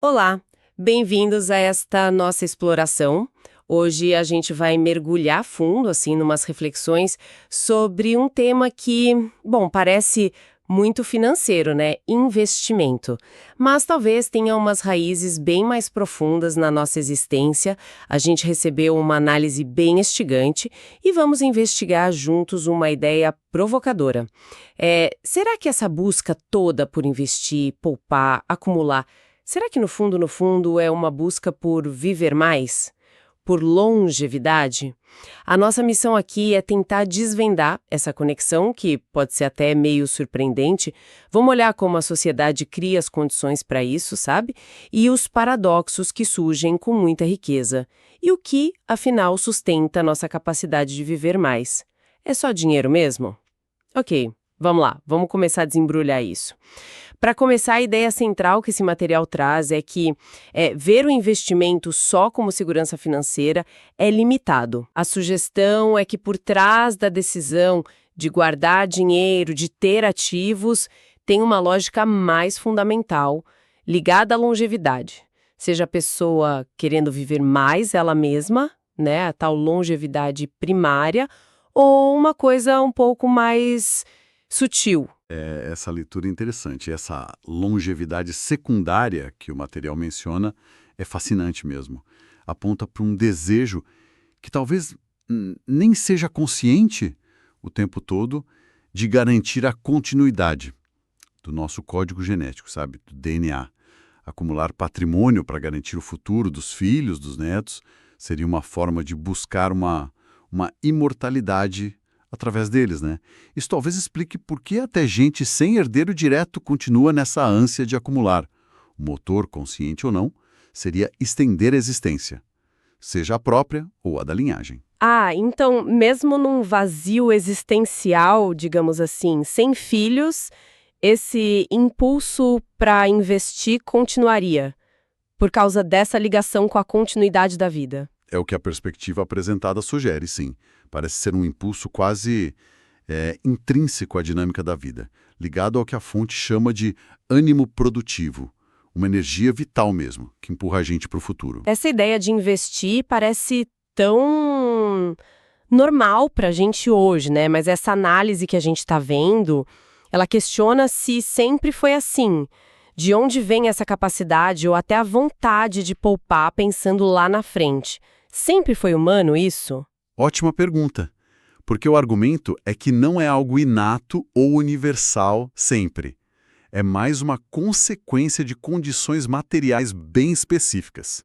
Olá, bem-vindos a esta nossa exploração. Hoje a gente vai mergulhar fundo, assim, numas reflexões sobre um tema que, bom, parece muito financeiro, né? Investimento. Mas talvez tenha umas raízes bem mais profundas na nossa existência. A gente recebeu uma análise bem instigante e vamos investigar juntos uma ideia provocadora. Será que essa busca toda por investir, poupar, acumular, será que no fundo, é uma busca por viver mais? Por longevidade? A nossa missão aqui é tentar desvendar essa conexão, que pode ser até meio surpreendente. Vamos olhar como a sociedade cria as condições para isso, sabe? E os paradoxos que surgem com muita riqueza. E o que, afinal, sustenta a nossa capacidade de viver mais. É só dinheiro mesmo? Ok, vamos lá, vamos começar a desembrulhar isso. Para começar, a ideia central que esse material traz é que ver o investimento só como segurança financeira é limitado. A sugestão é que por trás da decisão de guardar dinheiro, de ter ativos, tem uma lógica mais fundamental, ligada à longevidade. Seja a pessoa querendo viver mais ela mesma, né, a tal longevidade primária, ou uma coisa um pouco mais sutil. Essa leitura é interessante. Essa longevidade secundária que o material menciona é fascinante mesmo. Aponta para um desejo que talvez nem seja consciente o tempo todo de garantir a continuidade do nosso código genético, sabe? Do DNA. Acumular patrimônio para garantir o futuro dos filhos, dos netos, seria uma forma de buscar uma imortalidade através deles, né? Isso talvez explique por que até gente sem herdeiro direto continua nessa ânsia de acumular. O motor, consciente ou não, seria estender a existência, seja a própria ou a da linhagem. Ah, então, mesmo num vazio existencial, digamos assim, sem filhos, esse impulso para investir continuaria, por causa dessa ligação com a continuidade da vida. É o que a perspectiva apresentada sugere, sim. Parece ser um impulso quase intrínseco à dinâmica da vida, ligado ao que a fonte chama de ânimo produtivo, uma energia vital mesmo, que empurra a gente para o futuro. Essa ideia de investir parece tão normal para a gente hoje, né? Mas essa análise que a gente está vendo, ela questiona se sempre foi assim. De onde vem essa capacidade ou até a vontade de poupar pensando lá na frente? Sempre foi humano isso? Ótima pergunta, porque o argumento é que não é algo inato ou universal sempre. É mais uma consequência de condições materiais bem específicas.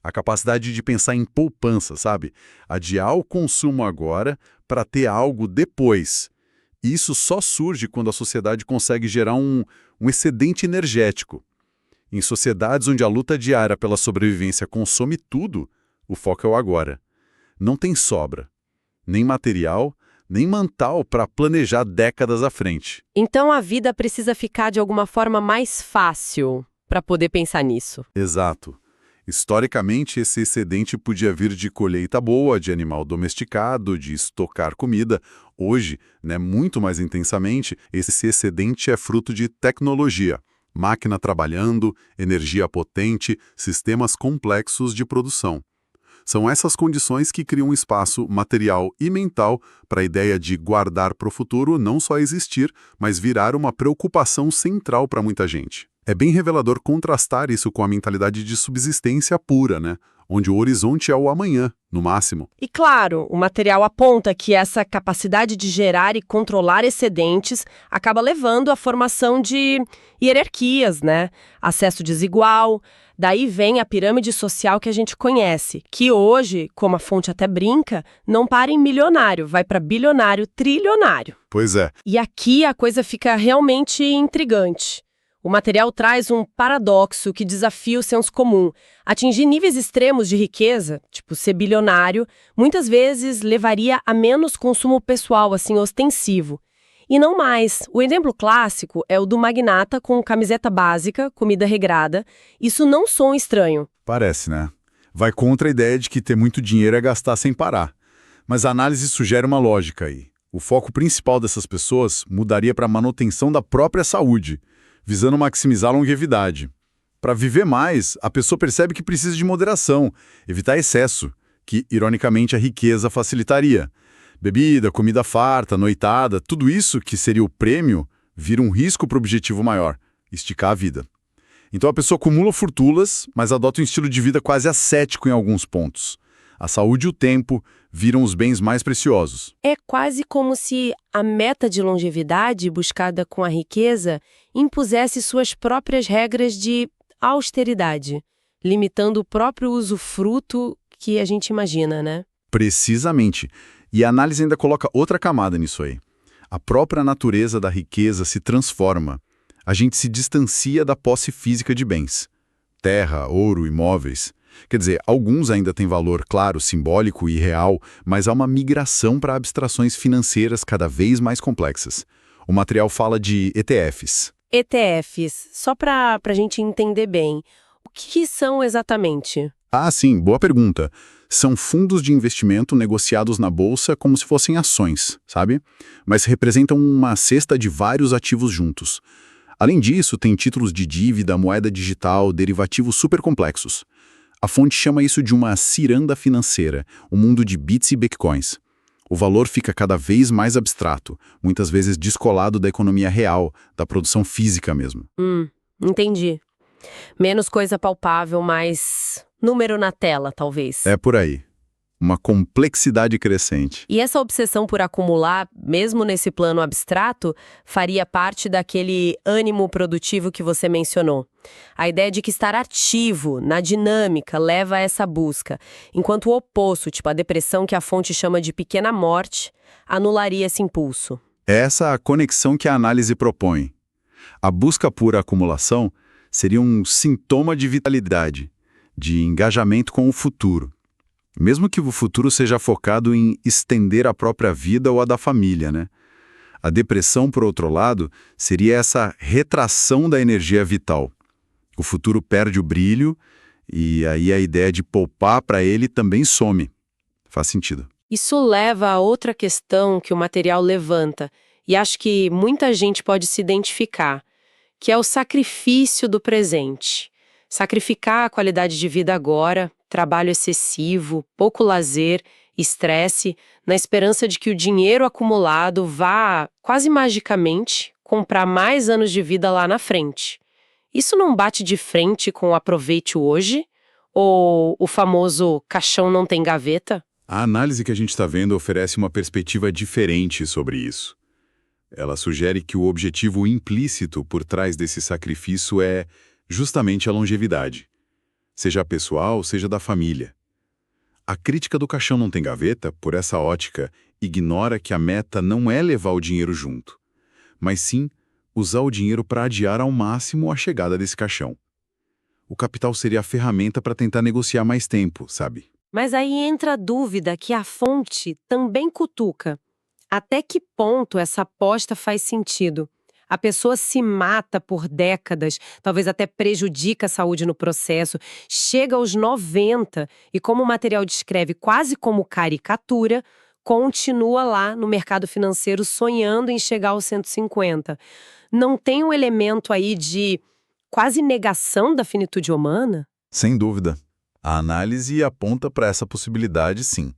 A capacidade de pensar em poupança, sabe? Adiar o consumo agora para ter algo depois. Isso só surge quando a sociedade consegue gerar um excedente energético. Em sociedades onde a luta diária pela sobrevivência consome tudo, o foco é o agora. Não tem sobra, nem material, nem mental para planejar décadas à frente. Então a vida precisa ficar de alguma forma mais fácil para poder pensar nisso. Exato. Historicamente, esse excedente podia vir de colheita boa, de animal domesticado, de estocar comida. Hoje, muito mais intensamente, esse excedente é fruto de tecnologia. Máquina trabalhando, energia potente, sistemas complexos de produção. São essas condições que criam um espaço material e mental para a ideia de guardar para o futuro não só existir, mas virar uma preocupação central para muita gente. É bem revelador contrastar isso com a mentalidade de subsistência pura, né? Onde o horizonte é o amanhã, no máximo. E claro, o material aponta que essa capacidade de gerar e controlar excedentes acaba levando à formação de hierarquias, né? Acesso desigual. Daí vem a pirâmide social que a gente conhece, que hoje, como a fonte até brinca, não para em milionário, vai para bilionário, trilionário. Pois é. E aqui a coisa fica realmente intrigante. O material traz um paradoxo que desafia o senso comum. Atingir níveis extremos de riqueza, tipo ser bilionário, muitas vezes levaria a menos consumo pessoal, assim, ostensivo. E não mais. O exemplo clássico é o do magnata com camiseta básica, comida regrada. Isso não soa estranho. Parece, né? Vai contra a ideia de que ter muito dinheiro é gastar sem parar. Mas a análise sugere uma lógica aí. O foco principal dessas pessoas mudaria para a manutenção da própria saúde, visando maximizar a longevidade. Para viver mais, a pessoa percebe que precisa de moderação, evitar excesso, que, ironicamente, a riqueza facilitaria. Bebida, comida farta, noitada, tudo isso que seria o prêmio, vira um risco para o objetivo maior, esticar a vida. Então a pessoa acumula fortunas, mas adota um estilo de vida quase ascético em alguns pontos. A saúde e o tempo viram os bens mais preciosos. É quase como se a meta de longevidade buscada com a riqueza impusesse suas próprias regras de austeridade, limitando o próprio usufruto que a gente imagina, né? Precisamente. E a análise ainda coloca outra camada nisso aí. A própria natureza da riqueza se transforma. A gente se distancia da posse física de bens. Terra, ouro, imóveis. Quer dizer, alguns ainda têm valor, claro, simbólico e real, mas há uma migração para abstrações financeiras cada vez mais complexas. O material fala de ETFs. ETFs, só para a gente entender bem, o que são exatamente? Ah, sim, boa pergunta. São fundos de investimento negociados na bolsa como se fossem ações, sabe? Mas representam uma cesta de vários ativos juntos. Além disso, tem títulos de dívida, moeda digital, derivativos super complexos. A fonte chama isso de uma ciranda financeira, um mundo de bits e bitcoins. O valor fica cada vez mais abstrato, muitas vezes descolado da economia real, da produção física mesmo. Entendi. Menos coisa palpável, mais número na tela, talvez. É por aí. Uma complexidade crescente. E essa obsessão por acumular, mesmo nesse plano abstrato, faria parte daquele ânimo produtivo que você mencionou. A ideia de que estar ativo, na dinâmica, leva a essa busca, enquanto o oposto, tipo a depressão que a fonte chama de pequena morte, anularia esse impulso. Essa é a conexão que a análise propõe. A busca por acumulação seria um sintoma de vitalidade, de engajamento com o futuro. Mesmo que o futuro seja focado em estender a própria vida ou a da família, né? A depressão, por outro lado, seria essa retração da energia vital. O futuro perde o brilho e aí a ideia de poupar para ele também some. Faz sentido. Isso leva a outra questão que o material levanta, e acho que muita gente pode se identificar, que é o sacrifício do presente. Sacrificar a qualidade de vida agora, trabalho excessivo, pouco lazer, estresse, na esperança de que o dinheiro acumulado vá, quase magicamente, comprar mais anos de vida lá na frente. Isso não bate de frente com o aproveite hoje? Ou o famoso caixão não tem gaveta? A análise que a gente está vendo oferece uma perspectiva diferente sobre isso. Ela sugere que o objetivo implícito por trás desse sacrifício é justamente a longevidade, seja pessoal, seja da família. A crítica do caixão não tem gaveta, por essa ótica, ignora que a meta não é levar o dinheiro junto, mas sim usar o dinheiro para adiar ao máximo a chegada desse caixão. O capital seria a ferramenta para tentar negociar mais tempo, sabe? Mas aí entra a dúvida que a fonte também cutuca. Até que ponto essa aposta faz sentido? A pessoa se mata por décadas, talvez até prejudica a saúde no processo, chega aos 90 e, como o material descreve quase como caricatura, continua lá no mercado financeiro sonhando em chegar aos 150. Não tem um elemento aí de quase negação da finitude humana? Sem dúvida. A análise aponta para essa possibilidade, sim.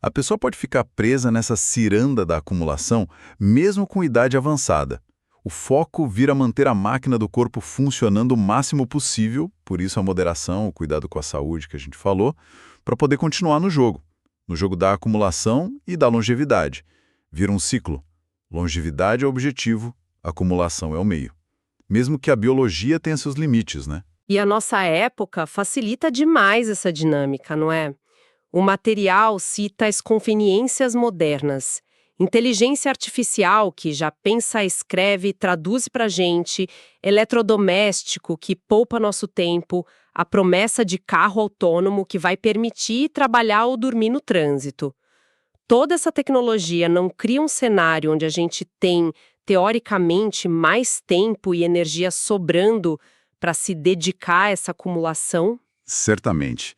A pessoa pode ficar presa nessa ciranda da acumulação, mesmo com idade avançada. O foco vira manter a máquina do corpo funcionando o máximo possível, por isso a moderação, o cuidado com a saúde que a gente falou, para poder continuar no jogo da acumulação e da longevidade. Vira um ciclo. Longevidade é o objetivo, acumulação é o meio. Mesmo que a biologia tenha seus limites, né? E a nossa época facilita demais essa dinâmica, não é? O material cita as conveniências modernas. Inteligência artificial, que já pensa, escreve e traduz para a gente, eletrodoméstico, que poupa nosso tempo, a promessa de carro autônomo que vai permitir trabalhar ou dormir no trânsito. Toda essa tecnologia não cria um cenário onde a gente tem, teoricamente, mais tempo e energia sobrando para se dedicar a essa acumulação? Certamente.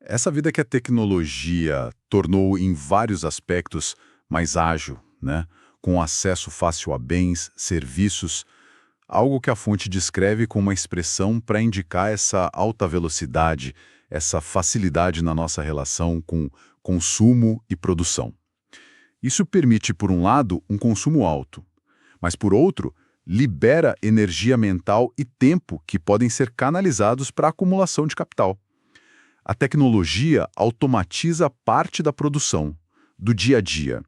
Essa vida que a tecnologia tornou em vários aspectos mais ágil, né? Com acesso fácil a bens, serviços, algo que a fonte descreve com uma expressão para indicar essa alta velocidade, essa facilidade na nossa relação com consumo e produção. Isso permite, por um lado, um consumo alto, mas, por outro, libera energia mental e tempo que podem ser canalizados para a acumulação de capital. A tecnologia automatiza parte da produção, do dia a dia,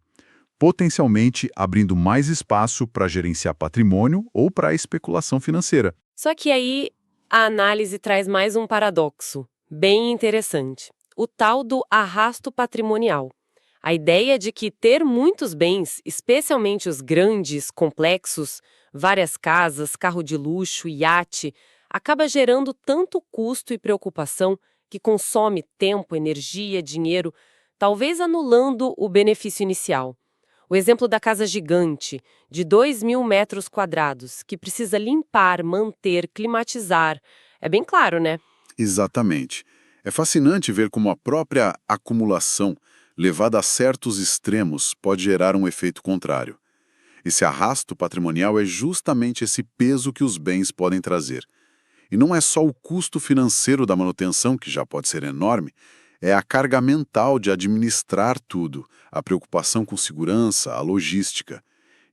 potencialmente abrindo mais espaço para gerenciar patrimônio ou para a especulação financeira. Só que aí a análise traz mais um paradoxo, bem interessante. O tal do arrasto patrimonial. A ideia de que ter muitos bens, especialmente os grandes, complexos, várias casas, carro de luxo, iate, acaba gerando tanto custo e preocupação que consome tempo, energia, dinheiro, talvez anulando o benefício inicial. O exemplo da casa gigante, de 2.000 metros quadrados, que precisa limpar, manter, climatizar. É bem claro, né? Exatamente. É fascinante ver como a própria acumulação, levada a certos extremos, pode gerar um efeito contrário. Esse arrasto patrimonial é justamente esse peso que os bens podem trazer. E não é só o custo financeiro da manutenção, que já pode ser enorme, é a carga mental de administrar tudo, a preocupação com segurança, a logística.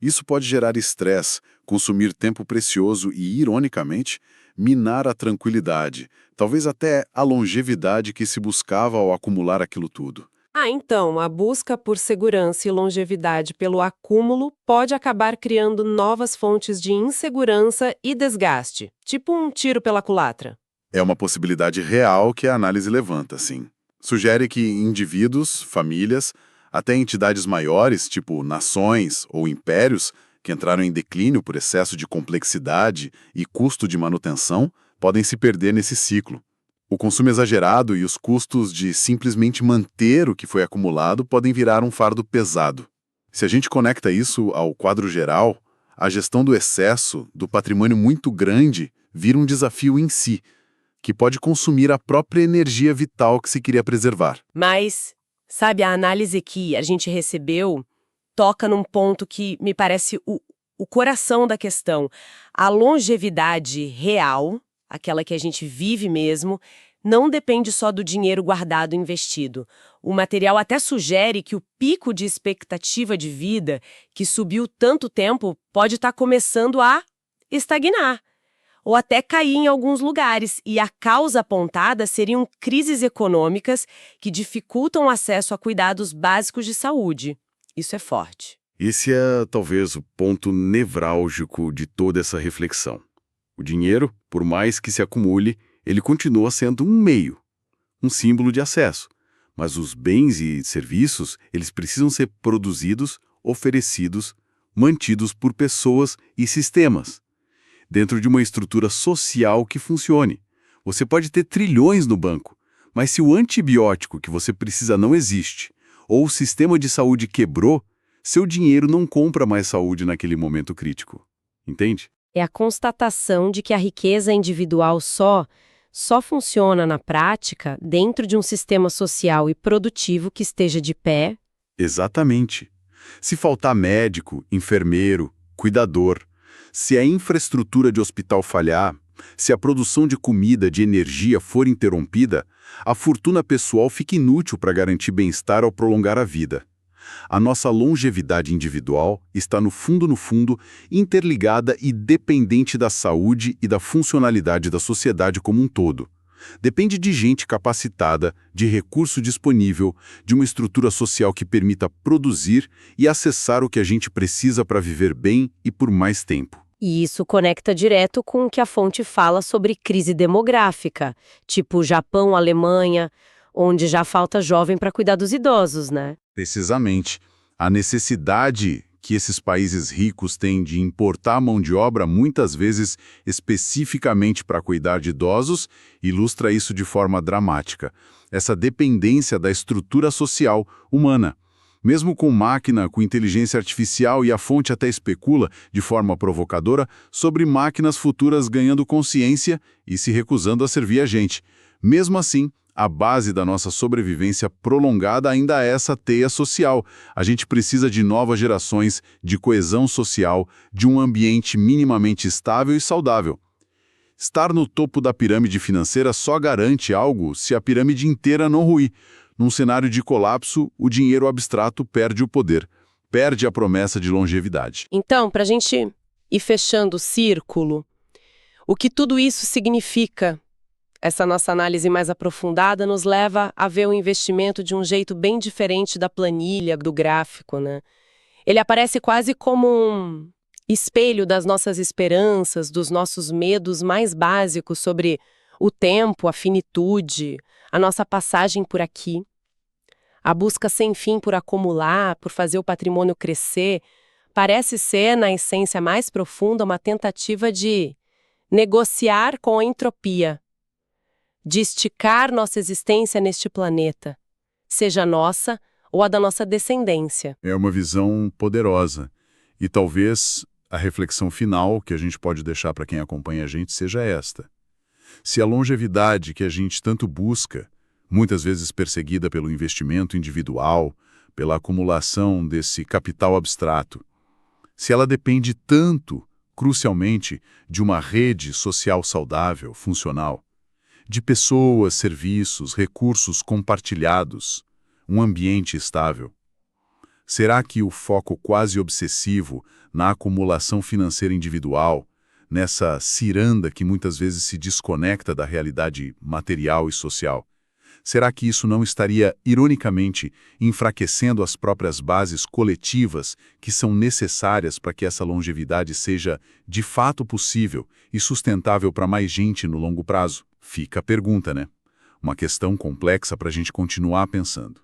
Isso pode gerar estresse, consumir tempo precioso e, ironicamente, minar a tranquilidade, talvez até a longevidade que se buscava ao acumular aquilo tudo. Então, a busca por segurança e longevidade pelo acúmulo pode acabar criando novas fontes de insegurança e desgaste, tipo um tiro pela culatra. É uma possibilidade real que a análise levanta, sim. Sugere que indivíduos, famílias, até entidades maiores, tipo nações ou impérios, que entraram em declínio por excesso de complexidade e custo de manutenção, podem se perder nesse ciclo. O consumo exagerado e os custos de simplesmente manter o que foi acumulado podem virar um fardo pesado. Se a gente conecta isso ao quadro geral, a gestão do excesso, do patrimônio muito grande, vira um desafio em si, que pode consumir a própria energia vital que se queria preservar. Mas, sabe, a análise que a gente recebeu toca num ponto que me parece o coração da questão. A longevidade real, aquela que a gente vive mesmo, não depende só do dinheiro guardado e investido. O material até sugere que o pico de expectativa de vida, que subiu tanto tempo, pode estar começando a estagnar, ou até cair em alguns lugares, e a causa apontada seriam crises econômicas que dificultam o acesso a cuidados básicos de saúde. Isso é forte. Esse é, talvez, o ponto nevrálgico de toda essa reflexão. O dinheiro, por mais que se acumule, ele continua sendo um meio, um símbolo de acesso. Mas os bens e serviços, eles precisam ser produzidos, oferecidos, mantidos por pessoas e sistemas, dentro de uma estrutura social que funcione. Você pode ter trilhões no banco, mas se o antibiótico que você precisa não existe, ou o sistema de saúde quebrou, seu dinheiro não compra mais saúde naquele momento crítico. Entende? É a constatação de que a riqueza individual só funciona na prática dentro de um sistema social e produtivo que esteja de pé. Exatamente. Se faltar médico, enfermeiro, cuidador, se a infraestrutura de hospital falhar, se a produção de comida, de energia for interrompida, a fortuna pessoal fica inútil para garantir bem-estar ao prolongar a vida. A nossa longevidade individual está, no fundo, interligada e dependente da saúde e da funcionalidade da sociedade como um todo. Depende de gente capacitada, de recurso disponível, de uma estrutura social que permita produzir e acessar o que a gente precisa para viver bem e por mais tempo. E isso conecta direto com o que a fonte fala sobre crise demográfica, tipo Japão, Alemanha, onde já falta jovem para cuidar dos idosos, né? Precisamente. A necessidade que esses países ricos têm de importar mão de obra, muitas vezes especificamente para cuidar de idosos, ilustra isso de forma dramática. Essa dependência da estrutura social humana. Mesmo com máquina, com inteligência artificial, e a fonte até especula, de forma provocadora, sobre máquinas futuras ganhando consciência e se recusando a servir a gente. Mesmo assim, a base da nossa sobrevivência prolongada ainda é essa teia social. A gente precisa de novas gerações, de coesão social, de um ambiente minimamente estável e saudável. Estar no topo da pirâmide financeira só garante algo se a pirâmide inteira não ruir. Num cenário de colapso, o dinheiro abstrato perde o poder, perde a promessa de longevidade. Então, para a gente ir fechando o círculo, o que tudo isso significa? Essa nossa análise mais aprofundada nos leva a ver o investimento de um jeito bem diferente da planilha, do gráfico, né? Ele aparece quase como um espelho das nossas esperanças, dos nossos medos mais básicos sobre o tempo, a finitude, a nossa passagem por aqui. A busca sem fim por acumular, por fazer o patrimônio crescer, parece ser, na essência mais profunda, uma tentativa de negociar com a entropia, de esticar nossa existência neste planeta, seja nossa ou a da nossa descendência. É uma visão poderosa. E talvez a reflexão final que a gente pode deixar para quem acompanha a gente seja esta. Se a longevidade que a gente tanto busca, muitas vezes perseguida pelo investimento individual, pela acumulação desse capital abstrato, se ela depende tanto, crucialmente, de uma rede social saudável, funcional, de pessoas, serviços, recursos compartilhados, um ambiente estável, será que o foco quase obsessivo na acumulação financeira individual, nessa ciranda que muitas vezes se desconecta da realidade material e social, será que isso não estaria, ironicamente, enfraquecendo as próprias bases coletivas que são necessárias para que essa longevidade seja, de fato, possível e sustentável para mais gente no longo prazo? Fica a pergunta, né? Uma questão complexa para a gente continuar pensando.